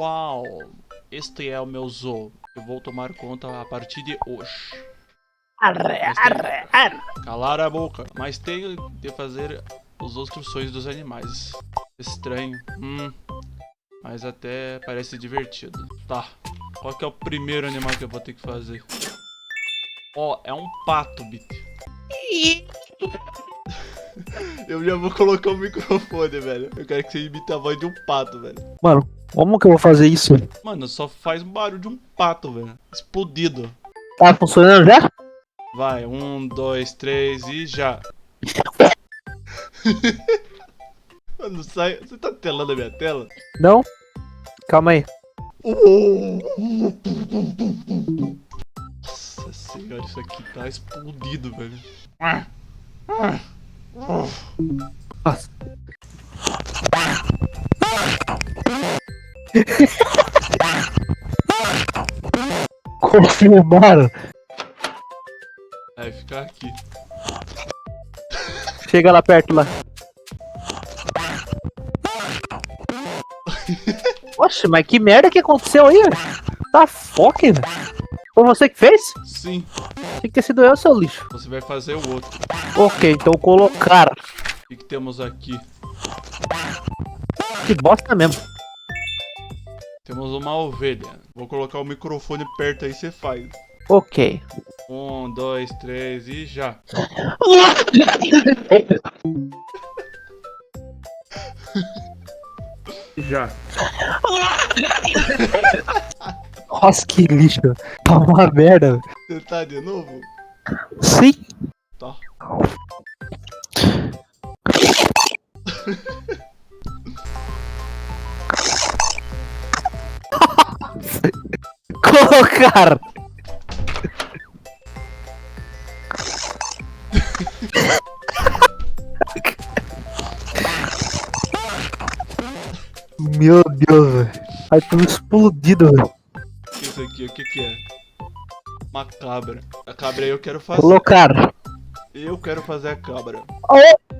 Uau, este é o meu zoo. Eu vou tomar conta a partir de hoje. Arre, Mas tem- arre, arre. Calar a boca. Mas tenho de fazer as instruções dos animais. Estranho. Mas até parece divertido. Tá. Qual que é o primeiro animal que eu vou ter que fazer? Ó, é um pato, Bit. Eu já vou colocar o microfone, velho. Eu quero que você imite a voz de um pato, velho. Mano, como que eu vou fazer isso? Mano, só faz barulho de um pato, velho. Explodido. Tá funcionando já? Vai, 1, 2, 3 e já. Mano, sai. Você tá telando a minha tela? Não? Calma aí. Nossa senhora, isso aqui tá explodido, velho. Nossa. Confirmaram. Vai ficar aqui. Chega lá perto lá. Oxe, mas que merda que aconteceu aí? Tá foca, velho. Foi você que fez? Sim, Tem que ter sido eu, seu lixo. você vai fazer o outro. Ok, então colocar. O que temos aqui? Que bosta mesmo. Temos uma ovelha. Vou colocar o microfone perto aí, você faz. Ok. 1, 2, 3 e já. Já. Nossa, que lixo. Tá uma merda. Você tá de novo? Sim. Tá. Colocar. Meu Deus, velho. Ai, tudo explodido, velho. Isso aqui, o que que é? Uma cabra. A cabra aí eu quero fazer. Colocar. Eu quero fazer a cabra.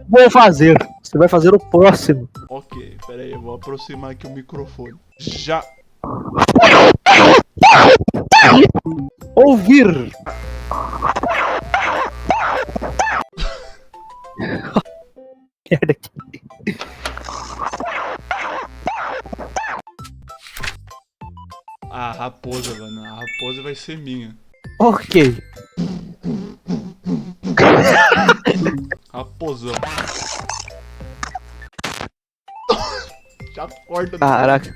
Vou fazer. Você vai fazer o próximo. Ok, pera aí, eu vou aproximar aqui o microfone. Já. Ouvir. Merda aqui. A raposa, mano. A raposa vai ser minha. Ok. Raposão. Já corta. Caraca.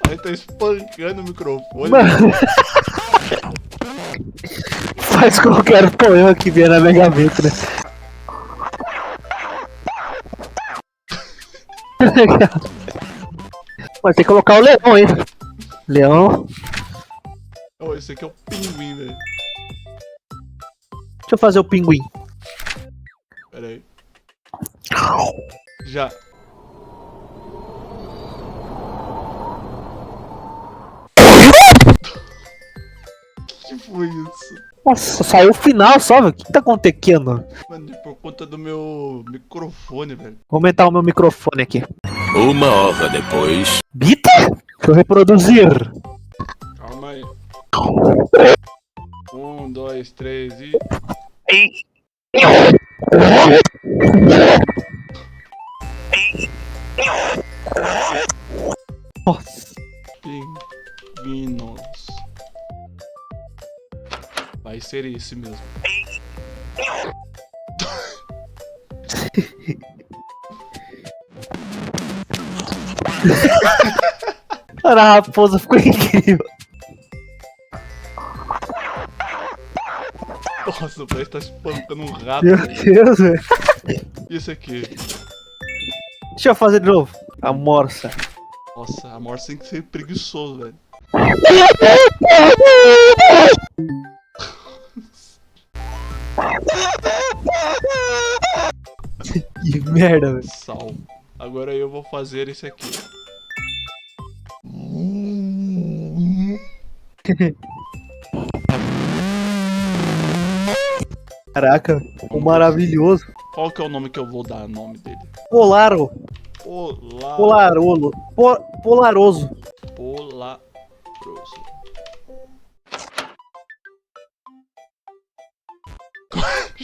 Aí tá espancando o microfone. Mano. Faz qualquer poema que vier na minha mente, né? Mas tem que colocar o leão, hein? Leão. Oh, esse aqui é o pinguim, velho. Deixa eu fazer o pinguim. Pera aí. Já. Que foi isso? Nossa, saiu o final só, velho. O que tá acontecendo? Mano, por conta do meu microfone, velho. Vou aumentar o meu microfone aqui. 1 hora depois. Bita? Deixa eu reproduzir. Calma aí. 1, 2, 3 e. Nossa. Pinguinos. Vai ser esse mesmo. Cara, a raposa ficou incrível. Nossa, parece que tá espancando um rato. Meu Deus, velho. Isso aqui. Deixa eu fazer de novo. A morsa. Nossa, a morte tem que ser preguiçoso, velho. Que merda, velho. Sal. Agora eu vou fazer esse aqui. Caraca, o maravilhoso. Qual que é o nome que eu vou dar o nome dele? Polaro. Polarolo. Polaroso. Polaroso.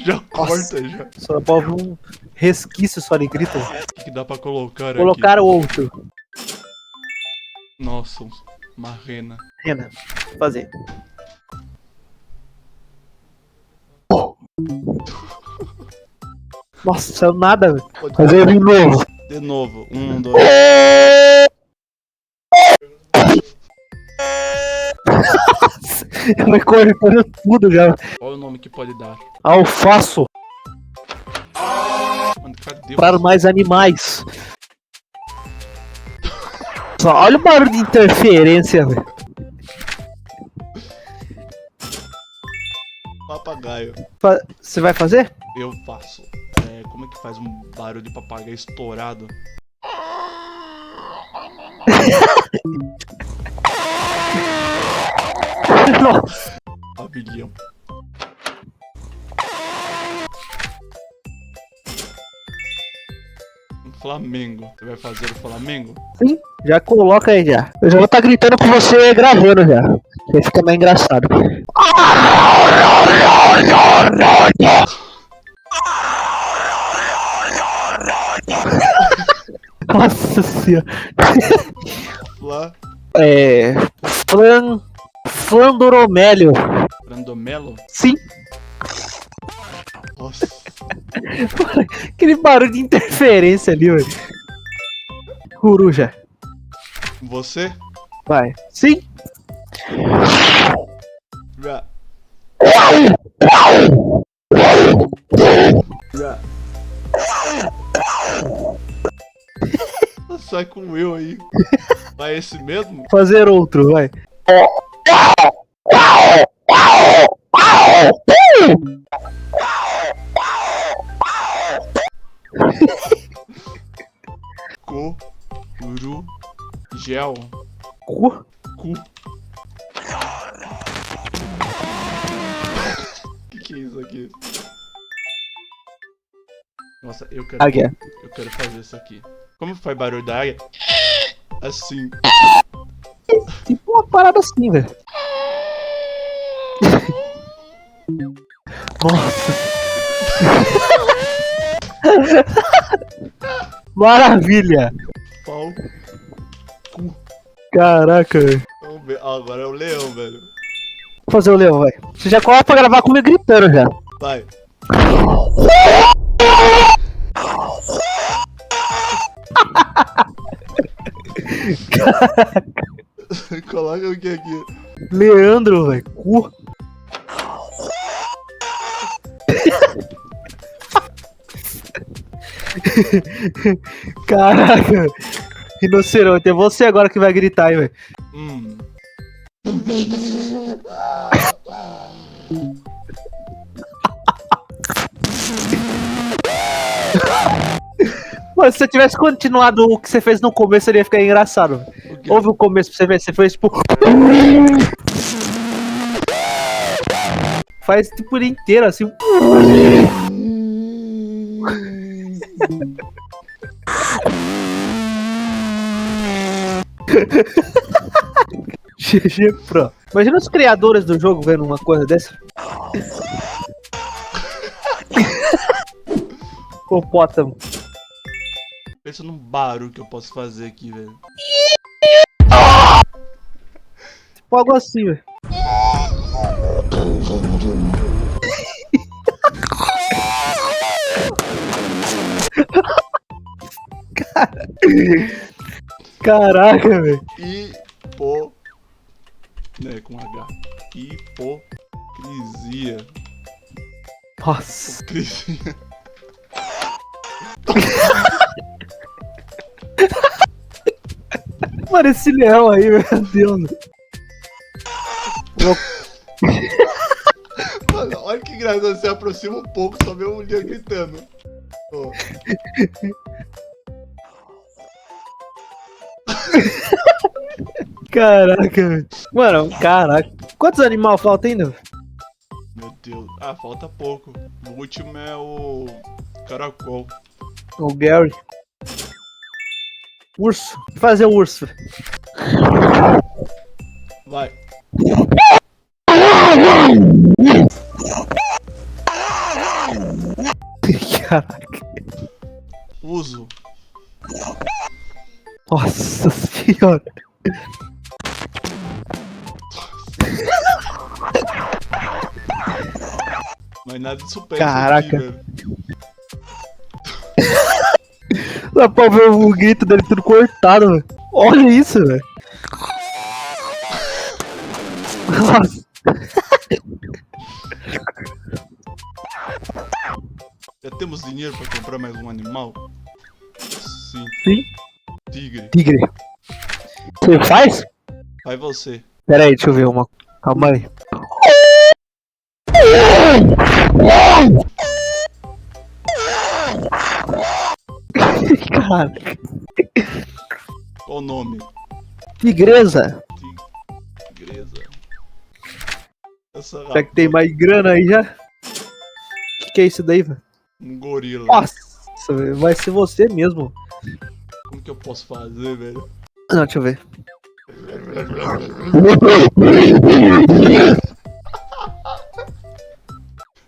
Já corta, já. Só pode um resquício só de grita. O que dá pra colocar aqui? Colocar outro. Nossa, uma rena. Renan, fazer. Nossa, saiu nada, velho. Fazer de novo. De novo. 1, 2. Vai cortando tudo já. Qual é o nome que pode dar? Alfaço. Mano, cadê Para você? mais animais. Só olha o barulho de interferência, velho. Papagaio. Você vai fazer? Eu faço. Como é que faz um barulho de papagaio estourado? Nossa. Pavilhão. Um Flamengo. Você vai fazer o Flamengo? Sim, já coloca aí já. Eu já vou estar gritando com você gravando já. Aí fica mais engraçado. Nossa senhora. Flá. Flandoromélio. Brandomelo? Sim, Nossa. aquele barulho de interferência ali, velho. Coruja. Você? Vai. Sim. Já. Já. Sai com eu aí. Vai esse mesmo? Fazer outro, vai. Gel. Cu? Cu. Que é isso aqui? Nossa, Águia. eu quero fazer isso aqui. Como faz barulho da águia? Assim. Tipo uma parada assim, velho. Nossa. Maravilha. Pau. Cu. Caraca, velho. Vamos ver. Ah, agora é o leão, velho. Vou fazer o leão, vai. Você já coloca pra gravar comigo gritando já. Vai. Coloca o que aqui? Leandro, velho. Cu. Caraca. Rinoceronte, é você agora que vai gritar aí, velho. Mano, se você tivesse continuado o que você fez no começo, ele ia ficar engraçado. Ouve o começo pra você ver, você fez tipo. Faz tipo por inteiro assim. GG Pro. Imagina os criadores do jogo vendo uma coisa dessa. Hipopótamo. Pensa num barulho que eu posso fazer aqui, velho. Tipo algo assim, velho. Caraca, velho. Hipo... Né, com H. Hipocrisia. Nossa. Hipocrisia. Mano, esse leão aí, meu Deus. Mano, olha que engraçado, você aproxima um pouco, só vê o leão gritando. Ó. Caraca, velho. Mano, caraca. Quantos animais faltam ainda? Meu Deus. Ah, falta pouco. O último é o Caracol. O Gary. Urso. O que fazer o urso? Vai. Caraca. Uso. Nossa senhora. Mas nada de super Caraca. aqui, velho. Dá pra ver o grito dele tudo cortado, velho. Olha isso, velho. Nossa. Já temos dinheiro pra comprar mais um animal? Sim. Sim. Tigre. Tigre. Você faz? Vai você. Pera aí, deixa eu ver uma. Calma aí. Caraca. Qual o nome? Tigresa. Tigresa. Essa Será que tem mais grana aí já? Que é isso daí, velho? Um gorila. Nossa, velho, vai ser você mesmo. Como que eu posso fazer, velho? Não, deixa eu ver.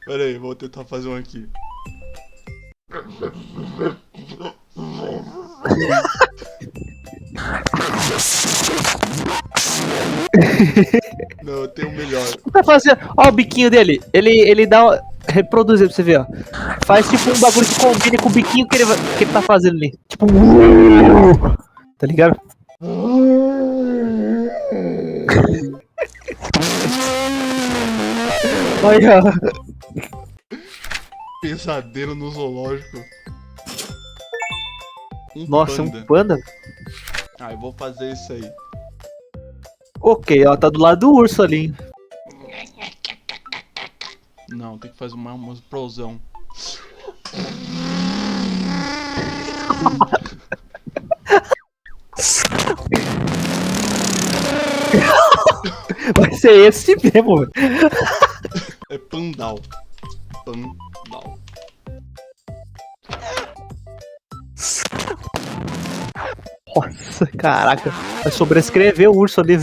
Pera aí, vou tentar fazer um aqui. Não, eu tenho um melhor. Tá fazendo. Ó, o biquinho dele. Ele dá. Reproduzir pra você ver, ó. Faz tipo um bagulho que combine com o biquinho que ele tá fazendo ali. Tipo um. Tá ligado? Olha, ó. Pesadelo no zoológico. Nossa, panda. um panda? Ah, eu vou fazer isso aí. Ok, ó, tá do lado do urso ali, hein? Não, tem que fazer uma explosão. Vai ser esse mesmo, velho. É pandal. Pandal. Nossa, caraca. Vai sobrescrever o urso ali.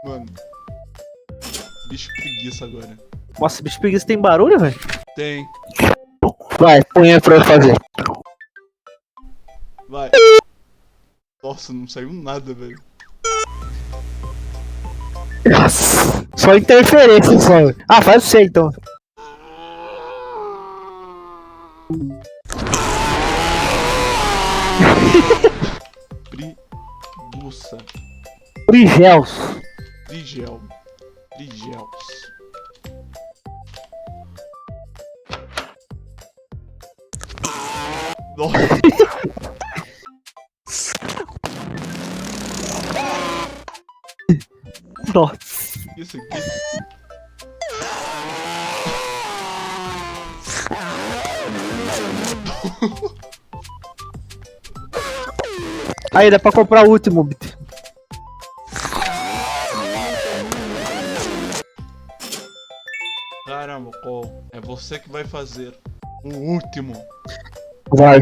Mano. Bicho preguiça agora. Nossa, bicho preguiça tem barulho, velho? Tem. Vai, põe aí pra eu fazer. Vai. Nossa, não saiu nada, velho. Nossa, só interferência só. Ah, faz você então. Preguiça. Frigels. Frigel. Frigels. Nossa. Nossa. Isso aqui. Aí, dá pra comprar o último, Bit. Caramba, Cole. É você que vai fazer o último. Vai.